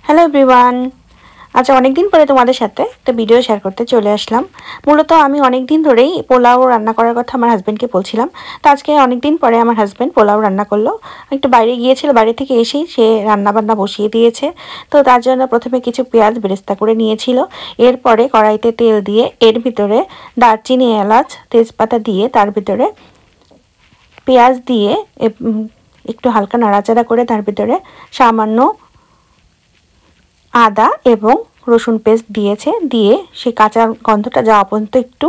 Hello everyone, আচ্ছা অনেক দিন পরে তোমাদের সাথে একটা ভিডিও শেয়ার করতে চলে আসলাম। মূলত আমি অনেক দিন ধরেই পোলাও রান্না করার কথা আমার হাজব্যান্ডকে বলছিলাম। তো আজকে অনেক দিন পরে আমার হাজব্যান্ড পোলাও রান্না করলো। একটু বাইরে গিয়েছিল, বাইরে থেকে এসেই সে রান্না বান্না বসিয়ে দিয়েছে। তো তার জন্য প্রথমে কিছু পেঁয়াজ বেরেস্তা করে নিয়েছিল। এরপরে কড়াইতে তেল দিয়ে এর ভিতরে দারচিনি, এলাচ, তেজপাতা দিয়ে তার ভিতরে পেঁয়াজ দিয়ে একটু হালকা নাড়াচাড়া করে তার ভিতরে সামান্য আদা এবং রসুন পেস্ট দিয়েছে। দিয়ে সেই কাঁচা গন্ধটা যাওয়া পর্যন্ত একটু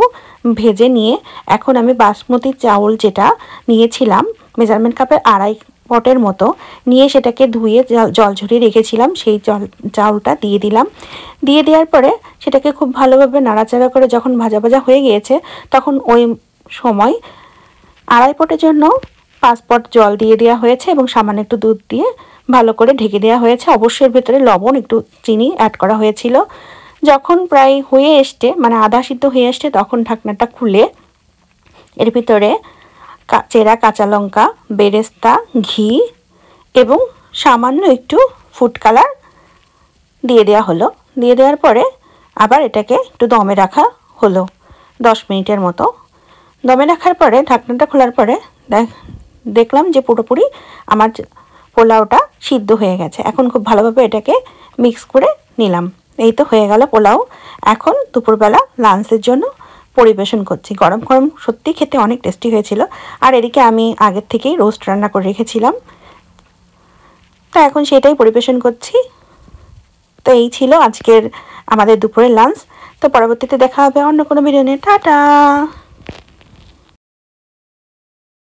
ভেজে নিয়ে এখন আমি বাসমতি চাউল যেটা নিয়েছিলাম মেজারমেন্ট কাপের 2.5 পটের মতো নিয়ে সেটাকে ধুয়ে জল ঝরিয়ে রেখেছিলাম, সেই চাউলটা দিয়ে দিলাম। দিয়ে দেওয়ার পরে সেটাকে খুব ভালোভাবে নাড়াচাড়া করে যখন ভাজা ভাজা হয়ে গিয়েছে তখন ওই সময় 2.5 পটের জন্য 5 পট জল দিয়ে দেওয়া হয়েছে এবং সামান্য একটু দুধ দিয়ে ভালো করে ঢেকে দেওয়া হয়েছে। অবশ্যই এর ভেতরে লবণ, একটু চিনি অ্যাড করা হয়েছিল। যখন প্রায় হয়ে এসছে, মানে আধা সিদ্ধ হয়ে এসছে, তখন ঢাকনাটা খুলে এর ভিতরে চেরা কাঁচা লঙ্কা, বেরেস্তা, ঘি এবং সামান্য একটু ফুড কালার দিয়ে দেওয়া হলো। দিয়ে দেওয়ার পরে আবার এটাকে একটু দমে রাখা হলো 10 মিনিটের মতো। দমে রাখার পরে ঢাকনাটা খোলার পরে দেখলাম যে পুরোপুরি আমার পোলাওটা সিদ্ধ হয়ে গেছে। এখন খুব ভালোভাবে এটাকে মিক্স করে নিলাম। এই তো হয়ে গেল পোলাও। এখন দুপুরবেলা লাঞ্চের জন্য পরিবেশন করছি। গরম গরম সত্যি খেতে অনেক টেস্টি হয়েছিল। আর এদিকে আমি আগের থেকেই রোস্ট রান্না করে রেখেছিলাম, তো এখন সেটাই পরিবেশন করছি। তো এই ছিল আজকের আমাদের দুপুরের লাঞ্চ। তো পরবর্তীতে দেখা হবে অন্য কোনো ভিডিও নিয়ে। টাটা।